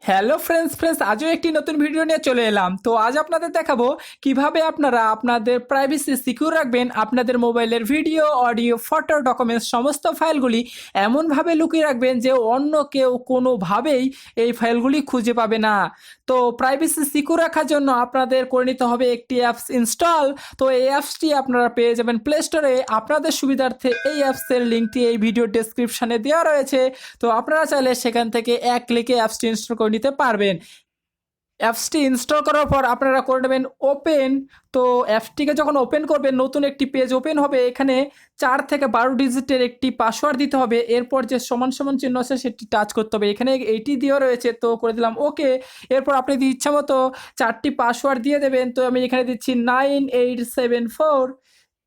Hello friends আজও একটি নতুন ভিডিও নিয়ে চলে এলাম। তো আজ আপনাদের দেখাবো কিভাবে আপনারা আপনাদের প্রাইভেসি সিকিউর রাখবেন। আপনাদের মোবাইলের ভিডিও, অডিও, ফটো, ডকুমেন্টস সমস্ত ফাইলগুলি এমনভাবে লুকিয়ে রাখবেন যে অন্য কেউ কোনোভাবেই এই ফাইলগুলি খুঁজে পাবে না। তো প্রাইভেসি সিকিউর রাখার জন্য আপনাদের করে নিতে হবে একটি অ্যাপস ইনস্টল। তো এই অ্যাপসটি আপনারা পেয়ে যাবেন প্লে স্টোরে। আপনাদের সুবিধার্থে এই অ্যাপসের লিঙ্কটি এই ভিডিও ডেসক্রিপশানে দেওয়া রয়েছে। তো আপনারা চাইলে সেখান থেকে এক ক্লিকে অ্যাপসটি ইনস্টল করে নিতে পারবেন। অ্যাপসটি ইনস্টল করার পর আপনারা করে নেবেন ওপেন। তো অ্যাপসটিকে যখন ওপেন করবেন নতুন একটি পেজ ওপেন হবে। এখানে 4 থেকে 12 ডিজিটের একটি পাসওয়ার্ড দিতে হবে। এরপর যে সমান সমান চিহ্ন আছে সেটি টাচ করতে হবে। এখানে এইটি দেওয়া রয়েছে, তো করে দিলাম ওকে। এরপর আপনি যদি ইচ্ছা মতো 4টি পাসওয়ার্ড দিয়ে দেবেন। তো আমি এখানে দিচ্ছি 9874।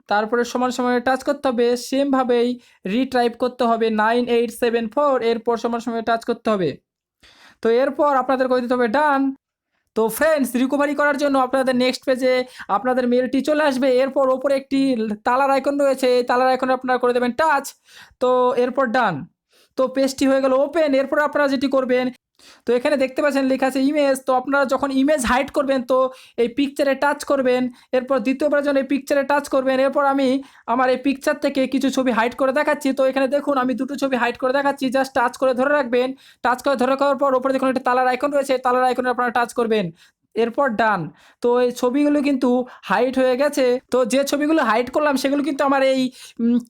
তারপরে সমান সময়ে টাচ করতে হবে। সেমভাবেই রিটাইপ করতে হবে 9874। এরপর সমান সময়ে টাচ করতে হবে। তো এরপর আপনাদের করে দিতে হবে ডান। তো ফ্রেন্ডস, রিকভারি করার জন্য আপনাদের নেক্সট পেজে আপনাদের মেলটি চলে আসবে। এরপর ওপরে একটি তালার আইকন রয়েছে, এই তালার আইকনে আপনারা করে দেবেন টাচ। তো এরপর ডান। তো পেজটি হয়ে গেল ওপেন। এরপর আপনারা যেটি করবেন, তো এখানে দেখতে পাচ্ছেন লেখা আছে ইমেজ। তো আপনারা যখন ইমেজ হাইড করবেন তো এই পিকচারে টাচ করবেন। এরপর দ্বিতীয়বার যখন এই পিকচারে টাচ করবেন, এরপর আমি আমার এই পিকচার থেকে কিছু ছবি হাইড করে দেখাচ্ছি। তো এখানে দেখুন আমি দুটো ছবি হাইড করে দেখাচ্ছি। জাস্ট টাচ করে ধরে রাখবেন। টাচ করে ধরে রাখার পর ওপরে দেখুন একটা তালার আইকন রয়েছে, তালার আইকনে আপনারা টাচ করবেন। এরপর ডান। তো এই ছবিগুলো কিন্তু হাইড হয়ে গেছে। তো যে ছবিগুলো হাইড করলাম সেগুলো কিন্তু আমার এই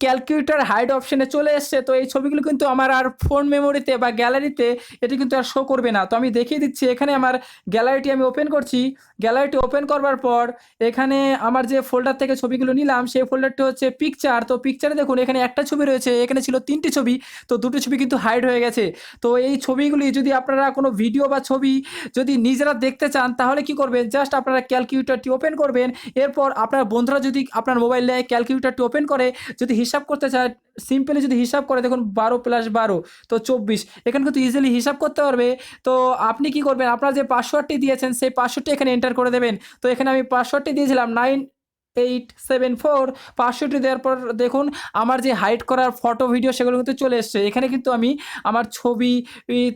ক্যালকুলেটর হাইড অপশনে চলে এসছে। তো এই ছবিগুলো কিন্তু আমার আর ফোন মেমোরিতে বা গ্যালারিতে এটি কিন্তু আর শো করবে না। তো আমি দেখিয়ে দিচ্ছি, এখানে আমার গ্যালারিটি আমি ওপেন করছি। গ্যালারিটি ওপেন করবার পর এখানে আমার যে ফোল্ডার থেকে ছবিগুলো নিলাম সেই ফোল্ডারটি হচ্ছে পিকচার। তো পিকচারে দেখুন এখানে একটা ছবি রয়েছে, এখানে ছিল 3টি ছবি। তো দুটো ছবি কিন্তু হাইড হয়ে গেছে। তো এই ছবিগুলি যদি আপনারা কোনো ভিডিও বা ছবি যদি নিজেরা দেখতে চান তাহলে কি করবেন, জাস্ট আপনারা ক্যালকুলেটরটি ওপেন করবেন। এরপর আপনার বন্ধুরা যদি আপনার মোবাইলে ক্যালকুলেটরটি ওপেন করে যদি হিসাব করতে চায়, সিম্পলি যদি হিসাব করে দেখুন 12 + 12 তো 24, এখানে কিন্তু ইজিলি হিসাব করতে পারবে। তো আপনি কি করবেন, আপনারা যে পাসওয়ার্ডটি দিয়েছেন সেই পাসওয়ার্ডটি এখানে এন্টার করে দেবেন। তো এখানে আমি পাসওয়ার্ডটি দিয়েছিলাম 9874। পাসওয়ার্ডটি দেওয়ার পর দেখুন আমার যে হাইড করার ফটো ভিডিও সেগুলো কিন্তু চলে এসছে। এখানে কিন্তু আমি আমার ছবি,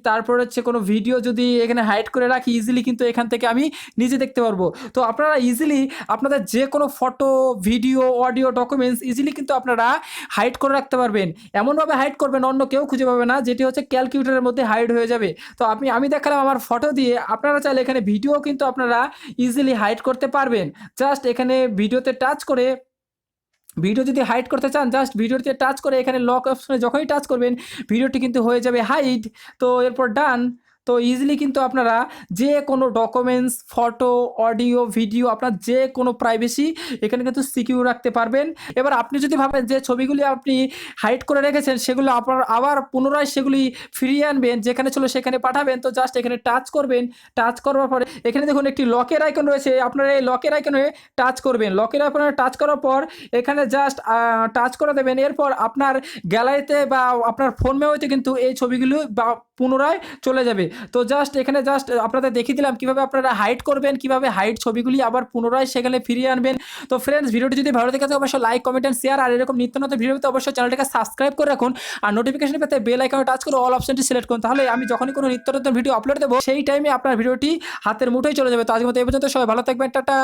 তারপর হচ্ছে কোনো ভিডিও যদি এখানে হাইড করে রাখি ইজিলি কিন্তু এখান থেকে আমি নিজে দেখতে পারবো। তো আপনারা ইজিলি আপনাদের যে কোনো photo, video, audio, documents easily কিন্তু আপনারা হাইড করে রাখতে পারবেন। এমনভাবে হাইড করবেন অন্য কেউ খুঁজে পাবে না, যেটি হচ্ছে ক্যালকুলেটরের মধ্যে হাইড হয়ে যাবে। তো আমি দেখালাম আমার ফটো দিয়ে, আপনারা চাইলে এখানে ভিডিও কিন্তু আপনারা ইজিলি হাইড করতে পারবেন। জাস্ট এখানে ভিডিওতে টাচ করে, ভিডিও যদি হাইড করতে চান জাস্ট ভিডিওতে টাচ করে এখানে লক অপশনে যখনই টাচ করবেন ভিডিওটি কিন্তু হয়ে যাবে হাইড। তো এরপর ডান। তো ইজিলি কিন্তু আপনারা যে কোনো ডকুমেন্টস, ফটো, অডিও, ভিডিও আপনার যে কোনো প্রাইভেসি এখানে কিন্তু সিকিউর রাখতে পারবেন। এবার আপনি যদি ভাবেন যে ছবিগুলি আপনি হাইড করে রেখেছেন সেগুলো আপনার আবার পুনরায় সেগুলি ফিরিয়ে আনবেন, যেখানে ছিল সেখানে পাঠাবেন, তো জাস্ট এখানে টাচ করবেন। টাচ করবার পরে এখানে দেখুন একটি লকের আইকন রয়েছে, আপনারা এই লকের আইকনে টাচ করবেন। লকের আইকনে টাচ করার পর এখানে জাস্ট টাচ করে দেবেন। এরপর আপনার গ্যালারিতে বা আপনার ফোন মেমোরিতে কিন্তু এই ছবিগুলো বা পুনরায় চলে যাবে। তো জাস্ট এখানে জাস্ট আপনাদের দেখিয়ে দিলাম কিভাবে আপনারা হাইড করবেন, কিভাবে হাইড ছবিগুলি আবার পুনরায় সেখানে ফিরিয়ে আনবেন। তো ফ্রেন্ডস, ভিডিওটি যদি ভালো দেখে থাকে অবশ্যই লাইক, কমেন্ট এন্ড শেয়ার। আর এরকম নিত্য নতুন ভিডিও পেতে অবশ্যই চ্যানেলটাকে সাবস্ক্রাইব করে রাখুন। আর নোটিফিকেশন পেতে বেল আইকনে টাচ করে অল অপশনটি সিলেক্ট করুন। তাহলে আমি যখনই কোনো নিত্য নতুন ভিডিও আপলোড দেবো সেই টাইমে আপনার ভিডিওটি হাতের মুঠোয় চলে যাবে। তো আজকের মতো এই পর্যন্ত, সবাই ভালো থাকবেন, টাটা।